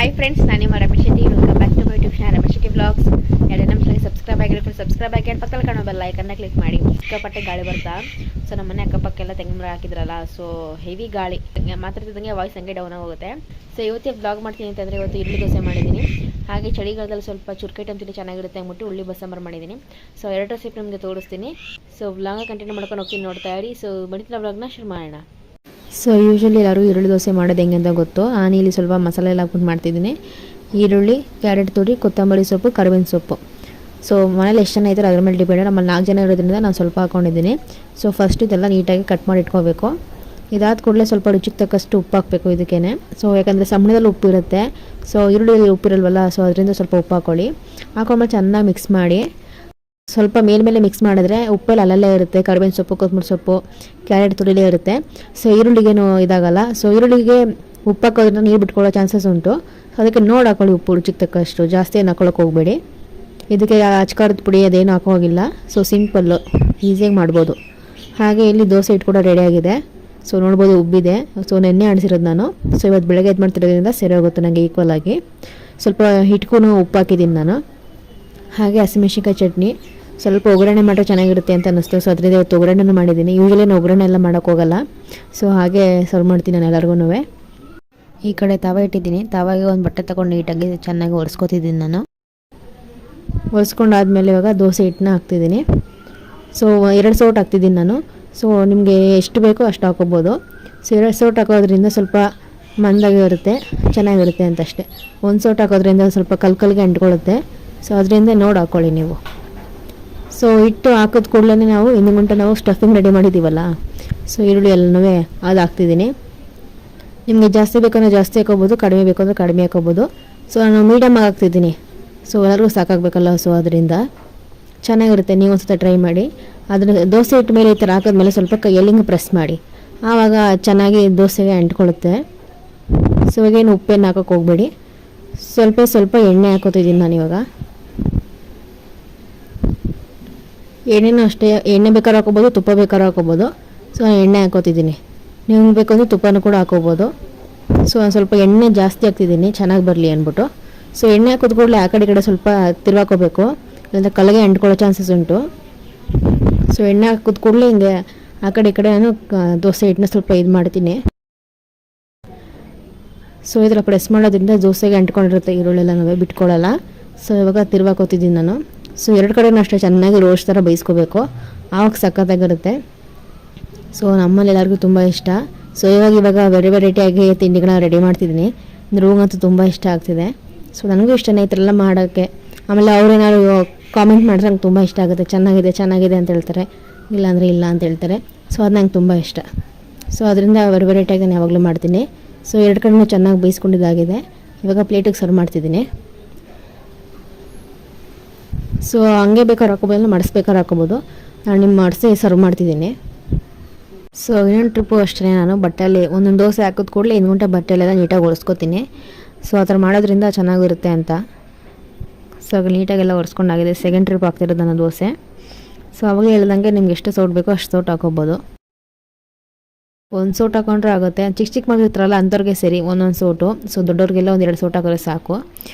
Hi friends, ನಾನು ನಿಮ್ಮ Ramesh Shetty. Welcome back to my YouTube channel Ramesh Shetty vlogs. ಎರಡು ನಮ್ಮ ಚಾನಲ್ಗೆ ಸಬ್ಸ್ಕ್ರೈಬ್ ಆಗಿರೋ ಸಬ್ಸ್ಕ್ರೈಬ್ ಆಗಿ ಪಕ್ಕದಲ್ಲಿ ಕಾಣೋ ಬೆಲ್ ಐಕನ್ನ ಕ್ಲಿಕ್ ಮಾಡಿ. ಸಿಕ್ಕಾಪಟ್ಟೆ ಗಾಳಿ ಬರ್ತಾ. ಸೊ ನಮ್ಮ ಮನೆ ಅಕ್ಕಪಕ್ಕೆಲ್ಲ ತೆಂಗಿನ ಮರ ಹಾಕಿದ್ರಲ್ಲ, ಸೊ ಹೆವಿ ಗಾಳಿ, ಮಾತಾಡ್ತಿದ್ದಂಗೆ ವಾಯ್ಸ್ ಹಂಗೆ ಡೌನ್ ಆಗೋಗುತ್ತೆ. ಸೊ ಇವತ್ತೇ ವ್ಲಾಗ್ ಮಾಡ್ತೀನಿ ಅಂತಂದರೆ ಇವತ್ತು ಇಡ್ಲಿ ದೋಸೆ ಮಾಡಿದ್ದೀನಿ. ಹಾಗೆ ಚಳಿಗಾಲದಲ್ಲಿ ಸ್ವಲ್ಪ ಚುರ್ಕೈ ಟೈಮ್ ಚೆನ್ನಾಗಿರುತ್ತೆ ಅಂದ್ಬಿಟ್ಟು ಉಳ್ಳಿ ಬಸ್ಸಾಂಬಾರು ಮಾಡಿದ್ದೀನಿ. ಸೊ ಎರಡು ರೆಸಿಪಿ ನಿಮಗೆ ತೋರಿಸ್ತೀನಿ. ಸೊ ವ್ಲಾಗ ಕಂಟಿನ್ಯೂ ಮಾಡ್ಕೊಂಡು ಹೋಗ್ತೀನಿ, ನೋಡ್ತಾ ಇರಿ. ಸೊ ಬನ್ನಿ ವ್ಲಾಗ್ನ ಶುರು ಮಾಡೋಣ. ಸೊ ಯೂಶ್ವಲಿ ಎಲ್ಲರೂ ಈರುಳ್ಳಿ ದೋಸೆ ಮಾಡೋದು ಹೆಂಗೆ ಅಂತ ಗೊತ್ತು. ಇಲ್ಲಿ ಸ್ವಲ್ಪ ಮಸಾಲೆ ಎಲ್ಲ ಹಾಕ್ಬಿಟ್ಟು ಮಾಡ್ತಿದ್ದೀನಿ. ಈರುಳ್ಳಿ, ಕ್ಯಾರೆಟ್ ತುರಿ, ಕೊತ್ತಂಬರಿ ಸೊಪ್ಪು, ಕರಿಬೇವಿನ ಸೊಪ್ಪು. ಸೊ ಮನೇಲಿ ಎಷ್ಟು ಜನ ಇದ್ದಾರೆ ಅದ್ರ ಮೇಲೆ ಡಿಪೆಂಡ್. ನಮ್ಮಲ್ಲಿ 4 ಜನ ಇರೋದ್ರಿಂದ ನಾನು ಸ್ವಲ್ಪ ಹಾಕ್ಕೊಂಡಿದ್ದೀನಿ. ಸೊ ಫಸ್ಟ್ ಇದೆಲ್ಲ ನೀಟಾಗಿ ಕಟ್ ಮಾಡಿ ಇಟ್ಕೋಬೇಕು. ಇದಾದ ಕೂಡಲೇ ಸ್ವಲ್ಪ ರುಚಿಗೆ ತಕ್ಕಷ್ಟು ಉಪ್ಪು ಹಾಕಬೇಕು ಇದಕ್ಕೇ. ಸೊ ಯಾಕಂದರೆ ಸಂಬಳದಲ್ಲಿ ಉಪ್ಪು ಇರುತ್ತೆ, ಸೊ ಈರುಳ್ಳಿಯಲ್ಲಿ ಉಪ್ಪಿರಲ್ವಲ್ಲ, ಸೊ ಅದರಿಂದ ಸ್ವಲ್ಪ ಉಪ್ಪು ಹಾಕ್ಕೊಳ್ಳಿ. ಹಾಕೊಂಡ್ಮೇಲೆ ಚೆನ್ನಾಗಿ ಮಿಕ್ಸ್ ಮಾಡಿ. ಸ್ವಲ್ಪ ಮೇಲ್ಮೇಲೆ ಮಿಕ್ಸ್ ಮಾಡಿದ್ರೆ ಉಪ್ಪಲ್ಲಿ ಅಲ್ಲಲ್ಲೇ ಇರುತ್ತೆ. ಕರಿಬೇವಿನ ಸೊಪ್ಪು, ಕೊತ್ತಂಬರಿ ಸೊಪ್ಪು, ಕ್ಯಾರೆಟ್ ತುರಿಲೇ ಇರುತ್ತೆ. ಸೊ ಈರುಳ್ಳಿಗೇನು ಇದಾಗಲ್ಲ. ಸೊ ಈರುಳ್ಳಿಗೆ ಉಪ್ಪು ಹಾಕೋದ್ರಿಂದ ನೀರು ಬಿಟ್ಕೊಳ್ಳೋ ಚಾನ್ಸಸ್ ಉಂಟು. ಸೊ ಅದಕ್ಕೆ ನೋಡಿ ಹಾಕೊಳ್ಳಿ ಉಪ್ಪು ರುಚಿಗೆ ತಕ್ಕಷ್ಟು. ಜಾಸ್ತಿ ಏನು ಹಾಕೊಳ್ಳೋಕೆ ಹೋಗಬೇಡಿ. ಇದಕ್ಕೆ ಅಚ್ಕಾರದ ಪುಡಿ ಅದೇನು ಹಾಕೋ ಹೋಗಿಲ್ಲ. ಸೊ ಸಿಂಪಲ್ಲು, ಈಸಿಯಾಗಿ ಮಾಡ್ಬೋದು. ಹಾಗೆ ಇಲ್ಲಿ ದೋಸೆ ಹಿಟ್ಟು ಕೂಡ ರೆಡಿಯಾಗಿದೆ. ಸೊ ನೋಡ್ಬೋದು ಉಬ್ಬಿದೆ. ಸೊ ನೆನ್ನೆ ಆಡಿಸಿರೋದು ನಾನು. ಸೊ ಇವತ್ತು ಬೆಳಗ್ಗೆ ಇದು ಮಾಡ್ತಿರೋದ್ರಿಂದ ಸರಿ ಹೋಗುತ್ತೆ ನನಗೆ ಈಕ್ವಲ್ ಆಗಿ. ಸ್ವಲ್ಪ ಹಿಟ್ಗೂ ಉಪ್ಪು ಹಾಕಿದ್ದೀನಿ ನಾನು. ಹಾಗೆ ಹಸಿಮೆಣ್ಸಿನ್ಕಾಯಿ ಚಟ್ನಿ, ಸ್ವಲ್ಪ ಒಗ್ಗರಣೆ ಮಾಡೋ ಚೆನ್ನಾಗಿರುತ್ತೆ ಅಂತ ಅನ್ನಿಸ್ತು. ಸೊ ಅದರಿಂದ ಇವತ್ತು ಒಗ್ಗರಣೆನೂ ಮಾಡಿದ್ದೀನಿ. ಯೂಶಲಿ ನಾನು ಒಗ್ಗರಣೆ ಎಲ್ಲ ಮಾಡೋಕ್ಕೋಗಲ್ಲ. ಸೊ ಹಾಗೆ ಸರ್ವ್ ಮಾಡ್ತೀನಿ ನಾನು ಎಲ್ಲರಿಗೂ. ಈ ಕಡೆ ತವ ಇಟ್ಟಿದ್ದೀನಿ. ತವಾಗೆ ಒಂದು ಬಟ್ಟೆ ತೊಗೊಂಡು ನೀಟಾಗಿ ಚೆನ್ನಾಗಿ ಒರೆಸ್ಕೊತಿದ್ದೀನಿ ನಾನು. ಒರೆಸ್ಕೊಂಡಾದ್ಮೇಲೆ ಇವಾಗ ದೋಸೆ ಹಿಟ್ಟನ್ನ ಹಾಕ್ತಿದ್ದೀನಿ. ಸೊ 2 ಸೌಟ್ ಹಾಕ್ತಿದ್ದೀನಿ ನಾನು. ಸೊ ನಿಮಗೆ ಎಷ್ಟು ಬೇಕೋ ಅಷ್ಟು ಹಾಕೋಬೋದು. ಸೊ 2 ಸೌಟ್ ಹಾಕೋದ್ರಿಂದ ಸ್ವಲ್ಪ ಮಂದಾಗಿ ಇರುತ್ತೆ, ಚೆನ್ನಾಗಿರುತ್ತೆ ಅಂತಷ್ಟೇ. 1 ಸೌಟ್ ಹಾಕೋದ್ರಿಂದ ಸ್ವಲ್ಪ ಕಲ್ಗೆ ಅಂಟ್ಕೊಳ್ಳುತ್ತೆ. ಸೊ ಅದರಿಂದ ನೋಡಿ ಹಾಕ್ಕೊಳ್ಳಿ ನೀವು. ಸೊ ಹಿಟ್ಟು ಹಾಕಿದ ಕೂಡಲೇ ನಾವು ಇನ್ನು ಗಂಟೆ ನಾವು ಸ್ಟಫಿಂಗ್ ರೆಡಿ ಮಾಡಿದ್ದೀವಲ್ಲ, ಸೊ ಈರುಳ್ಳಿ ಎಲ್ಲನೂ ಅದು ಹಾಕ್ತಿದ್ದೀನಿ. ನಿಮಗೆ ಜಾಸ್ತಿ ಬೇಕಂದ್ರೆ ಜಾಸ್ತಿ ಹಾಕೋಬೋದು, ಕಡಿಮೆ ಬೇಕಂದ್ರೆ ಕಡಿಮೆ ಹಾಕೋಬೋದು. ಸೊ ನಾನು ಮೀಡಿಯಮ್ಮಾಗಿ ಹಾಕ್ತಿದ್ದೀನಿ. ಸೊ ಎಲ್ಲರಿಗೂ ಸಾಕಾಗಬೇಕಲ್ಲ, ಸೊ ಅದರಿಂದ ಚೆನ್ನಾಗಿರುತ್ತೆ. ನೀವು ಒಂದು ಸಲ ಟ್ರೈ ಮಾಡಿ. ಅದರ ದೋಸೆ ಹಿಟ್ಟು ಮೇಲೆ ಈ ಥರ ಹಾಕಿದ್ಮೇಲೆ ಸ್ವಲ್ಪ ಕೈಯಲ್ಲಿ ಪ್ರೆಸ್ ಮಾಡಿ, ಆವಾಗ ಚೆನ್ನಾಗಿ ದೋಸೆಗೆ ಅಂಟ್ಕೊಳ್ಳುತ್ತೆ. ಸೊ ಇವಾಗೇನು ಉಪ್ಪೇನು ಹಾಕೋಕೆ ಹೋಗಬೇಡಿ. ಸ್ವಲ್ಪ ಎಣ್ಣೆ ಹಾಕೋತಿದ್ದೀನಿ ನಾನು ಇವಾಗ. ಎಣ್ಣೆನೂ ಅಷ್ಟೇ, ಎಣ್ಣೆ ಬೇಕಾದ್ರೆ ಹಾಕೋಬೋದು, ತುಪ್ಪ ಬೇಕಾದ್ರೆ ಹಾಕೋಬೋದು. ಸೊ ಎಣ್ಣೆ ಹಾಕೋತಿದ್ದೀನಿ. ನೀವು ಬೇಕಂದ್ರೆ ತುಪ್ಪನೂ ಕೂಡ ಹಾಕೋಬೋದು. ಸೊ ಸ್ವಲ್ಪ ಎಣ್ಣೆ ಜಾಸ್ತಿ ಹಾಕ್ತಿದ್ದೀನಿ ಚೆನ್ನಾಗಿ ಬರಲಿ ಅಂದ್ಬಿಟ್ಟು. ಸೊ ಎಣ್ಣೆ ಹಾಕೋದು ಕೂಡಲೇ ಆ ಕಡೆ ಈ ಕಡೆ ಸ್ವಲ್ಪ ತಿರ್ವಾಕೋಬೇಕು, ಇಲ್ಲಾಂದರೆ ಕಲ್ಲಿಗೆ ಅಂಟ್ಕೊಳ್ಳೋ ಚಾನ್ಸಸ್ ಉಂಟು. ಸೊ ಎಣ್ಣೆ ಹಾಕೋದು ಕೂಡಲೇ ಹಿಂಗೆ ಆ ಕಡೆ ಈ ಕಡೆ ನಾನು ದೋಸೆ ಹಿಟ್ಟನ್ನ ಸ್ವಲ್ಪ ಇದು ಮಾಡ್ತೀನಿ. ಸೊ ಈ ಥರ ಪ್ರೆಸ್ ಮಾಡೋದ್ರಿಂದ ದೋಸೆಗೆ ಅಂಟ್ಕೊಂಡಿರುತ್ತೆ ಈರುಳ್ಳೆಲ್ಲ, ನಾವೇ ಬಿಟ್ಕೊಳ್ಳಲ್ಲ. ಸೊ ಇವಾಗ ತಿರ್ವಾಕೋತಿದ್ದೀನಿ ನಾನು. ಸೊ 2 ಕಡೆನೂ ಅಷ್ಟೇ ಚೆನ್ನಾಗಿ ರೋಸ್ಟ್ ಥರ ಬೇಯಿಸ್ಕೋಬೇಕು, ಆವಾಗ ಸಖತ್ತಾಗಿರುತ್ತೆ. ಸೊ ನಮ್ಮಲ್ಲಿ ಎಲ್ಲರಿಗೂ ತುಂಬ ಇಷ್ಟ. ಸೊ ಇವಾಗ ವೆರೈಟಿಯಾಗಿ ತಿಂಡಿಗಳನ್ನ ರೆಡಿ ಮಾಡ್ತಿದ್ದೀನಿ. ರೂಗಂತೂ ತುಂಬ ಇಷ್ಟ ಆಗ್ತಿದೆ. ಸೊ ನನಗೂ ಇಷ್ಟನೇ ಈ ಥರ ಎಲ್ಲ ಮಾಡೋಕ್ಕೆ. ಆಮೇಲೆ ಅವ್ರೇನಾದ್ರು ಕಾಮೆಂಟ್ ಮಾಡಿದ್ರೆ ನಂಗೆ ತುಂಬ ಇಷ್ಟ ಆಗುತ್ತೆ. ಚೆನ್ನಾಗಿದೆ ಅಂತ ಹೇಳ್ತಾರೆ, ಇಲ್ಲಾಂದರೆ ಇಲ್ಲ ಅಂತ ಹೇಳ್ತಾರೆ. ಸೊ ಅದು ನಂಗೆ ತುಂಬ ಇಷ್ಟ. ಸೊ ಅದರಿಂದ ವೆರೈಟಿಯಾಗಿ ನಾನು ಯಾವಾಗಲೂ ಮಾಡ್ತೀನಿ. ಸೊ 2 ಕಡೆನೂ ಚೆನ್ನಾಗಿ ಬೇಯಿಸ್ಕೊಂಡಿದ್ದಾಗಿದೆ. ಇವಾಗ ಪ್ಲೇಟಿಗೆ ಸರ್ವ್ ಮಾಡ್ತಿದ್ದೀನಿ. ಸೊ ಹಂಗೆ ಬೇಕಾದ್ರೆ ಹಾಕೋಬೋದು, ಮಡಿಸ್ಬೇಕಾದ್ರೆ ಹಾಕೋಬೋದು. ನಾನು ನಿಮ್ಮ ಮಡಿಸಿ ಸರ್ವ್ ಮಾಡ್ತಿದ್ದೀನಿ. ಸೊ ಇನ್ನೊಂದು ಟ್ರಿಪ್ಪು ಅಷ್ಟೇ, ನಾನು ಬಟ್ಟೆಯಲ್ಲಿ ಒಂದೊಂದು ದೋಸೆ ಹಾಕಿದ ಕೂಡಲೇ 1 ಗಂಟೆ ಬಟ್ಟೆಯಲ್ಲೆಲ್ಲ ನೀಟಾಗಿ ಒರೆಸ್ಕೊತೀನಿ. ಸೊ ಆ ಥರ ಮಾಡೋದ್ರಿಂದ ಚೆನ್ನಾಗಿರುತ್ತೆ ಅಂತ. ಸೊ ನೀಟಾಗೆಲ್ಲ ಒರೆಸ್ಕೊಂಡಾಗಿದೆ. ಸೆಕೆಂಡ್ ಟ್ರಿಪ್ ಹಾಕ್ತಿರೋದು ನನ್ನ ದೋಸೆ. ಸೊ ಅವಾಗ ಹೇಳ್ದಂಗೆ ನಿಮ್ಗೆ ಎಷ್ಟು ಸೌಟ್ ಬೇಕೋ ಅಷ್ಟು ಸೌಟ್ ಹಾಕೋಬೋದು. 1 ಸೌಟ್ ಹಾಕೊಂಡ್ರೆ ಆಗುತ್ತೆ. ಚಿಕ್ಕ ಮಗಿರ್ತಾರಲ್ಲ ಅಂಥವ್ರಿಗೆ ಸರಿ 1 ಸೌಟು. ಸೊ ದೊಡ್ಡವ್ರಿಗೆಲ್ಲ 1-2 ಸೌಟ್ ಹಾಕಿದ್ರೆ ಸಾಕು.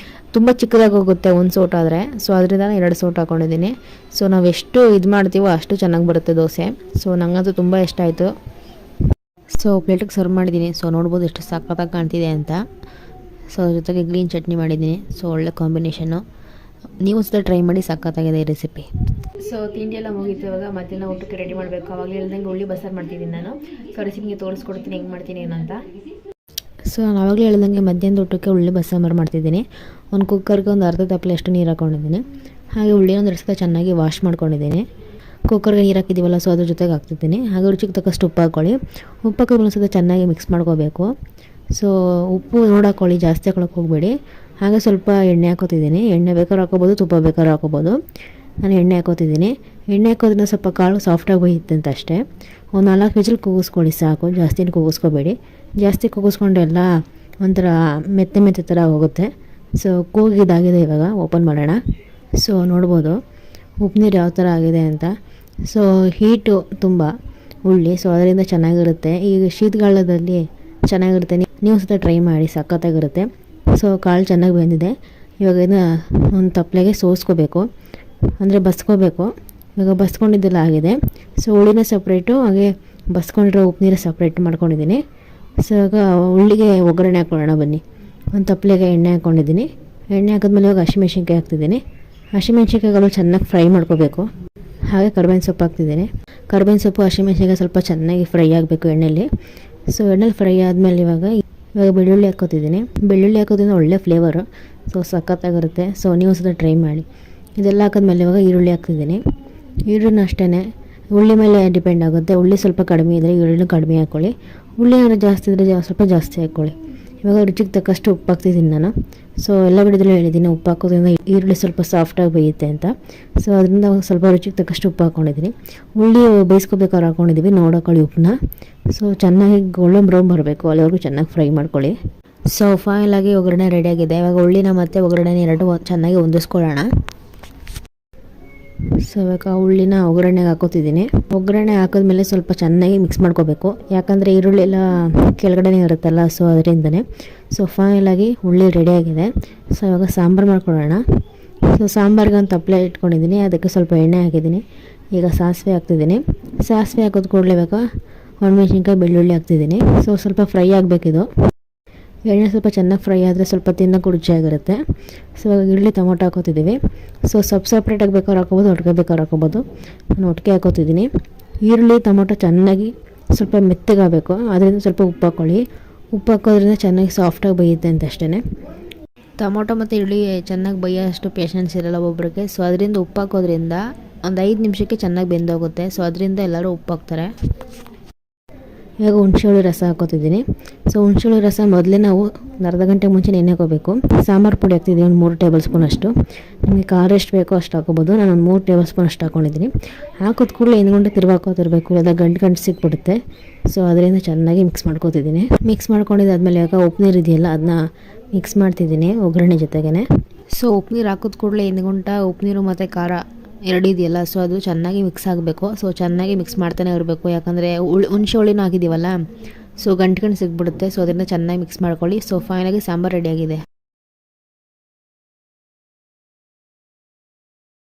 ತುಂಬ ಚಿಕ್ಕದಾಗಿ ಹೋಗುತ್ತೆ 1 ಸೌಟ್ ಆದರೆ. ಸೊ ಅದರಿಂದ 2 ಸೌಟ್ ಹಾಕ್ಕೊಂಡಿದ್ದೀನಿ. ಸೊ ನಾವು ಎಷ್ಟು ಇದು ಮಾಡ್ತೀವೋ ಅಷ್ಟು ಚೆನ್ನಾಗಿ ಬರುತ್ತೆ ದೋಸೆ. ಸೊ ನನಗಂತೂ ತುಂಬ ಇಷ್ಟ ಆಯಿತು. ಸೊ ಪ್ಲೇಟಿಗೆ ಸರ್ವ್ ಮಾಡಿದ್ದೀನಿ. ಸೊ ನೋಡ್ಬೋದು ಎಷ್ಟು ಸಖತ್ತಾಗಿ ಕಾಣ್ತಿದೆ ಅಂತ. ಸೊ ಅದ್ರ ಜೊತೆಗೆ ಗ್ರೀನ್ ಚಟ್ನಿ ಮಾಡಿದ್ದೀನಿ. ಸೊ ಒಳ್ಳೆ ಕಾಂಬಿನೇಷನ್ನು. ನೀವು ಸಹ ಟ್ರೈ ಮಾಡಿ, ಸಖತ್ತಾಗಿದೆ ಈ ರೆಸಿಪಿ. ಸೊ ತಿಂಡಿ ಎಲ್ಲ ಮುಗೀತು. ಇವಾಗ ಮಧ್ಯಾಹ್ನ ಊಟಕ್ಕೆ ರೆಡಿ ಮಾಡಬೇಕು. ಅವಾಗ ಹೇಳ್ದಂಗೆ ಉಳ್ಳಿ ಬಸ್ಸಾರು ಮಾಡ್ತಿದ್ದೀನಿ ನಾನು. ಸೊ ರೆಸಿಪಿಗೆ ತೋರಿಸ್ಕೊಡ್ತೀನಿ ಹೆಂಗೆ ಮಾಡ್ತೀನಿ ಏನಂತ. ಸೊ ನಾನು ಆವಾಗಲೇ ಹೇಳ್ದಂಗೆ ಮಧ್ಯಾಹ್ನದ ಊಟಕ್ಕೆ ಉಳ್ಳಿ ಬಸ್ಸಾಂಬಾರು ಮಾಡ್ತಿದ್ದೀನಿ. ಒಂದು ಕುಕ್ಕರ್ಗೆ ಒಂದು ಅರ್ಧ ತಪ್ಪಲೆ ಅಷ್ಟು ನೀರು ಹಾಕ್ಕೊಂಡಿದ್ದೀನಿ. ಹಾಗೆ ಉಳ್ಳಿ ಒಂದು 2 ಸಲ ಚೆನ್ನಾಗಿ ವಾಶ್ ಮಾಡ್ಕೊಂಡಿದ್ದೀನಿ. ಕುಕ್ಕರ್ಗೆ ನೀರು ಹಾಕಿದ್ದೀವಲ್ಲ, ಸೊ ಅದ್ರ ಜೊತೆಗೆ ಹಾಕ್ತಿದ್ದೀನಿ. ಹಾಗೆ ರುಚಿಗೆ ತಕ್ಕಷ್ಟು ಉಪ್ಪು ಹಾಕ್ಕೊಳ್ಳಿ. ಉಪ್ಪು ಹಾಕಿ ಒಂದು ಸಲ ಚೆನ್ನಾಗಿ ಮಿಕ್ಸ್ ಮಾಡ್ಕೋಬೇಕು. ಸೊ ಉಪ್ಪು ನೋಡಾಕೊಳ್ಳಿ, ಜಾಸ್ತಿ ಹಾಕೊಳ್ಳೋಕೆ ಹೋಗಬೇಡಿ. ಹಾಗೆ ಸ್ವಲ್ಪ ಎಣ್ಣೆ ಹಾಕೋತಿದ್ದೀನಿ. ಎಣ್ಣೆ ಬೇಕಾದ್ರೂ ಹಾಕೋಬೋದು, ತುಪ್ಪ ಬೇಕಾದ್ರೂ ಹಾಕೋಬೋದು. ನಾನು ಎಣ್ಣೆ ಹಾಕೋತಿದ್ದೀನಿ. ಎಣ್ಣೆ ಹಾಕೋದ್ರಿಂದ ಸ್ವಲ್ಪ ಕಾಳು ಸಾಫ್ಟಾಗಿ ಬೇಯುತ್ತೆ ಅಂತ ಅಷ್ಟೇ. ಒಂದು 4 ವಿಜಿಲ್ ಕೂಗಿಸ್ಕೊಳ್ಳಿ ಸಾಕು, ಜಾಸ್ತಿನೂ ಕೂಗಿಸ್ಕೋಬೇಡಿ. ಜಾಸ್ತಿ ಕೂಗಿಸ್ಕೊಂಡೆಲ್ಲ ಒಂಥರ ಮೆತ್ತೆ ಥರ ಹೋಗುತ್ತೆ. ಸೊ ಕೂಗಿದಾಗಿದೆ. ಇವಾಗ ಓಪನ್ ಮಾಡೋಣ. ಸೊ ನೋಡ್ಬೋದು ಉಪ್ಪು ನೀರು ಯಾವ ಥರ ಆಗಿದೆ ಅಂತ. ಸೊ ಹೀಟು ತುಂಬ ಉಳ್ಳಿ, ಸೊ ಅದರಿಂದ ಚೆನ್ನಾಗಿರುತ್ತೆ. ಈಗ ಶೀತಗಾಲದಲ್ಲಿ ಚೆನ್ನಾಗಿರುತ್ತೆ. ನೀವು ಸಹ ಟ್ರೈ ಮಾಡಿ, ಸಖತ್ತಾಗಿರುತ್ತೆ. ಸೊ ಕಾಳು ಚೆನ್ನಾಗಿ ಬೆಂದಿದೆ. ಇವಾಗ ಇದನ್ನ ಒಂದು ತಪ್ಪಲೆಗೆ ಸೋಸ್ಕೋಬೇಕು, ಅಂದರೆ ಬಸ್ಕೋಬೇಕು. ಇವಾಗ ಬಸ್ಕೊಂಡಿದ್ದೆಲ್ಲ ಆಗಿದೆ. ಸೊ ಹುಳಿನ ಸಪ್ರೇಟು, ಹಾಗೆ ಬಸ್ಕೊಂಡಿರೋ ಉಪ್ಪು ನೀರು ಸಪ್ರೇಟ್ ಮಾಡ್ಕೊಂಡಿದ್ದೀನಿ. ಸೊ ಇವಾಗ ಉಳ್ಳಿಗೆ ಒಗ್ಗರಣೆ ಹಾಕ್ಕೊಳ್ಳೋಣ ಬನ್ನಿ. ಒಂದು ತಪ್ಪಲೆಗೆ ಎಣ್ಣೆ ಹಾಕ್ಕೊಂಡಿದ್ದೀನಿ. ಎಣ್ಣೆ ಹಾಕಿದ್ಮೇಲೆ ಇವಾಗ ಹಸಿಮೆಣ್ಸಿನ್ಕಾಯಿ ಹಾಕ್ತಿದ್ದೀನಿ. ಹಸಿಮೆಣ್ಸಿನ್ಕಾಯಿಗಳು ಚೆನ್ನಾಗಿ ಫ್ರೈ ಮಾಡ್ಕೋಬೇಕು. ಹಾಗೆ ಕರ್ಬೇವಿನ ಸೊಪ್ಪು ಹಾಕ್ತಿದ್ದೀನಿ. ಕರ್ಬೇವಿನ ಸೊಪ್ಪು ಹಸಿಮೆಣ್ಸಿನ್ಕಾಯಿ ಸ್ವಲ್ಪ ಚೆನ್ನಾಗಿ ಫ್ರೈ ಆಗಬೇಕು ಎಣ್ಣೆಯಲ್ಲಿ. ಸೊ ಎಣ್ಣೆಲಿ ಫ್ರೈ ಆದಮೇಲೆ ಇವಾಗ ಬೆಳ್ಳುಳ್ಳಿ ಹಾಕ್ಕೋತಿದ್ದೀನಿ. ಬೆಳ್ಳುಳ್ಳಿ ಹಾಕೋದ್ರಿಂದ ಒಳ್ಳೆ ಫ್ಲೇವರು, ಸೊ ಸಖತ್ತಾಗಿರುತ್ತೆ. ಸೊ ನೀವು ಸಹ ಟ್ರೈ ಮಾಡಿ. ಇದೆಲ್ಲ ಹಾಕಿದ್ಮೇಲೆ ಇವಾಗ ಈರುಳ್ಳಿ ಹಾಕ್ತಿದ್ದೀನಿ. ಈರುಳ್ಳಿನ ಅಷ್ಟೇ ಉಳ್ಳಿ ಮೇಲೆ ಡಿಪೆಂಡ್ ಆಗುತ್ತೆ. ಉಳ್ಳಿ ಸ್ವಲ್ಪ ಕಡಿಮೆ ಇದ್ದರೆ ಈರುಳ್ಳಿನೂ ಕಡಿಮೆ ಹಾಕ್ಕೊಳ್ಳಿ. ಉಳ್ಳಿ ಏನಾದ್ರು ಜಾಸ್ತಿ ಇದ್ದರೆ ಸ್ವಲ್ಪ ಜಾಸ್ತಿ ಹಾಕ್ಕೊಳ್ಳಿ. ಇವಾಗ ರುಚಿಗೆ ತಕ್ಕಷ್ಟು ಉಪ್ಪು ಹಾಕ್ತಿದ್ದೀನಿ ನಾನು. ಸೊ ಎಲ್ಲ ವಿಡಿಯೋದಲ್ಲೂ ಹೇಳಿದ್ದೀನಿ ಉಪ್ಪು ಹಾಕೋದ್ರಿಂದ ಈರುಳ್ಳಿ ಸ್ವಲ್ಪ ಸಾಫ್ಟಾಗಿ ಬೇಯುತ್ತೆ ಅಂತ. ಸೊ ಅದರಿಂದ ಸ್ವಲ್ಪ ರುಚಿಗೆ ತಕ್ಕಷ್ಟು ಉಪ್ಪು ಹಾಕ್ಕೊಂಡಿದ್ದೀನಿ. ಉಳ್ಳಿ ಬೇಯಿಸ್ಕೋಬೇಕಾದ್ರೆ ಹಾಕ್ಕೊಂಡಿದ್ದೀವಿ, ನೋಡೋಕೊಳ್ಳಿ ಉಪ್ಪನ್ನ. ಸೊ ಚೆನ್ನಾಗಿ ಗೋಲ್ಡನ್ ಬ್ರೌನ್ ಬರಬೇಕು, ಅಲ್ಲಿವರೆಗೂ ಚೆನ್ನಾಗಿ ಫ್ರೈ ಮಾಡ್ಕೊಳ್ಳಿ. ಸೊ ಫೈನಲಾಗಿ ಒಗ್ಗರಣೆ ರೆಡಿಯಾಗಿದೆ. ಇವಾಗ ಉಳ್ಳಿನ ಮತ್ತು ಒಗ್ಗರಣೆ ಎರಡು ಚೆನ್ನಾಗಿ ಹೊಂದಿಸ್ಕೊಳ್ಳೋಣ. ಸೊ ಇವಾಗ ಉಳ್ಳಿನ ಒಗ್ಗರಣೆಗೆ ಹಾಕೋತಿದ್ದೀನಿ. ಒಗ್ಗರಣೆ ಹಾಕಿದ್ಮೇಲೆ ಸ್ವಲ್ಪ ಚೆನ್ನಾಗಿ ಮಿಕ್ಸ್ ಮಾಡ್ಕೋಬೇಕು, ಯಾಕಂದರೆ ಈರುಳ್ಳಿ ಎಲ್ಲ ಕೆಳಗಡೆ ಇರುತ್ತಲ್ಲ, ಸೊ ಅದರಿಂದನೇ. ಸೊ ಫೈನಲಾಗಿ ಉಳ್ಳಿ ರೆಡಿಯಾಗಿದೆ. ಸೊ ಇವಾಗ ಸಾಂಬಾರು ಮಾಡ್ಕೊಳ್ಳೋಣ. ಸೊ ಸಾಂಬಾರಿಗೆ ಒಂದು ತಪ್ಪಲೆ ಇಟ್ಕೊಂಡಿದ್ದೀನಿ, ಅದಕ್ಕೆ ಸ್ವಲ್ಪ ಎಣ್ಣೆ ಹಾಕಿದ್ದೀನಿ. ಈಗ ಸಾಸಿವೆ ಹಾಕ್ತಿದ್ದೀನಿ. ಸಾಸಿವೆ ಹಾಕೋದು ಕೂಡಲೇ ಇವಾಗ ಒಣಮೆಣ್ಸಿನ್ಕಾಯಿ ಬೆಳ್ಳುಳ್ಳಿ ಹಾಕ್ತಿದ್ದೀನಿ. ಸೊ ಸ್ವಲ್ಪ ಫ್ರೈ ಆಗಬೇಕಿದು. ಎಣ್ಣೆ ಸ್ವಲ್ಪ ಚೆನ್ನಾಗಿ ಫ್ರೈ ಆದರೆ ಸ್ವಲ್ಪ ತಿನ್ನೋಕೆ ರುಚಿಯಾಗಿರುತ್ತೆ. ಸೊ ಇವಾಗ ಈರುಳ್ಳಿ ಟೊಮೊಟೊ ಹಾಕೋತಿದ್ದೀವಿ. ಸೊ ಸಪ್ರೇಟಾಗಿ ಬೇಕಾದ್ರೆ ಹಾಕೋಬೋದು, ಒಟ್ಟಿಗೆ ಬೇಕಾದ್ರೆ ಹಾಕೋಬೋದು. ನಾನು ಒಟ್ಟಿಗೆ ಹಾಕೋತಿದ್ದೀನಿ. ಈರುಳ್ಳಿ ಟೊಮೊಟೊ ಚೆನ್ನಾಗಿ ಸ್ವಲ್ಪ ಮೆತ್ತಗಾಗಬೇಕು, ಅದರಿಂದ ಸ್ವಲ್ಪ ಉಪ್ಪು ಹಾಕ್ಕೊಳ್ಳಿ. ಉಪ್ಪು ಹಾಕೋದ್ರಿಂದ ಚೆನ್ನಾಗಿ ಸಾಫ್ಟಾಗಿ ಬೇಯುತ್ತೆ ಅಂತ ಅಷ್ಟೇ. ಟೊಮೊಟೊ ಮತ್ತು ಈರುಳ್ಳಿ ಚೆನ್ನಾಗಿ ಬೇಯೋಷ್ಟು ಪೇಷನ್ಸ್ ಇರಲ್ಲ ಒಬ್ಬೊಬ್ರಿಗೆ. ಸೊ ಅದರಿಂದ ಉಪ್ಪು ಹಾಕೋದ್ರಿಂದ ಒಂದು 5 ನಿಮಿಷಕ್ಕೆ ಚೆನ್ನಾಗಿ ಬೆಂದೋಗುತ್ತೆ. ಸೊ ಅದರಿಂದ ಎಲ್ಲರೂ ಉಪ್ಪು ಹಾಕ್ತಾರೆ. ಇವಾಗ ಹುಣಸೆಹುಳಿ ರಸ ಹಾಕೋತಿದ್ದೀನಿ. ಸೊ ಹುಣಸೆಹುಳಿ ರಸ ಮೊದಲೇ ನಾವು ಅರ್ಧ ಗಂಟೆ ಮುಂಚೆ ನೆನೆ ಹಾಕೋಬೇಕು. ಸಾಂಬಾರು ಪುಡಿ ಹಾಕ್ತಿದ್ದೀನಿ, ಒಂದು 3 ಟೇಬಲ್ ಸ್ಪೂನ್ ಅಷ್ಟು. ನಿಮಗೆ ಖಾರ ಎಷ್ಟು ಬೇಕೋ ಅಷ್ಟು ಹಾಕೋಬೋದು. ನಾನು ಒಂದು 3 ಟೇಬಲ್ ಸ್ಪೂನ್ ಅಷ್ಟು ಹಾಕ್ಕೊಂಡಿದ್ದೀನಿ. ಹಾಕೋದು ಕೂಡಲೇ ಹಿಂದ್ಗಂಟೆ ತಿರ್ಗಾಕೋತಿರ್ಬೇಕು, ಇಲ್ಲ ಗಂಟು ಸಿಕ್ಬಿಡುತ್ತೆ. ಸೊ ಅದರಿಂದ ಚೆನ್ನಾಗಿ ಮಿಕ್ಸ್ ಮಾಡ್ಕೋತಿದ್ದೀನಿ. ಮಿಕ್ಸ್ ಮಾಡ್ಕೊಂಡಿದ್ದಾದ್ಮೇಲೆ ಇವಾಗ ಉಪ್ಪು ನೀರು ಇದೆಯಲ್ಲ, ಅದನ್ನ ಮಿಕ್ಸ್ ಮಾಡ್ತಿದ್ದೀನಿ ಒಗ್ಗರಣೆ ಜೊತೆಗೇ. ಸೊ ಉಪ್ಪು ನೀರು ಹಾಕೋದು ಕೂಡಲೇ ಹಿಂದ್ಗುಂಟ ಉಪ್ಪು ನೀರು ಮತ್ತು ಖಾರ ಎರಡು ಇದೆಯಲ್ಲ, ಸೊ ಅದು ಚೆನ್ನಾಗಿ ಮಿಕ್ಸ್ ಆಗಬೇಕು. ಸೊ ಚೆನ್ನಾಗಿ ಮಿಕ್ಸ್ ಮಾಡ್ತಾನೆ ಇರಬೇಕು, ಯಾಕಂದರೆ ಹುಣಸೆ ಹುಳಿನೂ ಹಾಕಿದ್ದೀವಲ್ಲ, ಸೊ ಗಂಟು ಸಿಕ್ಬಿಡುತ್ತೆ. ಸೊ ಅದರಿಂದ ಚೆನ್ನಾಗಿ ಮಿಕ್ಸ್ ಮಾಡ್ಕೊಳ್ಳಿ. ಸೊ ಫೈನಲಾಗಿ ಸಾಂಬಾರು ರೆಡಿಯಾಗಿದೆ.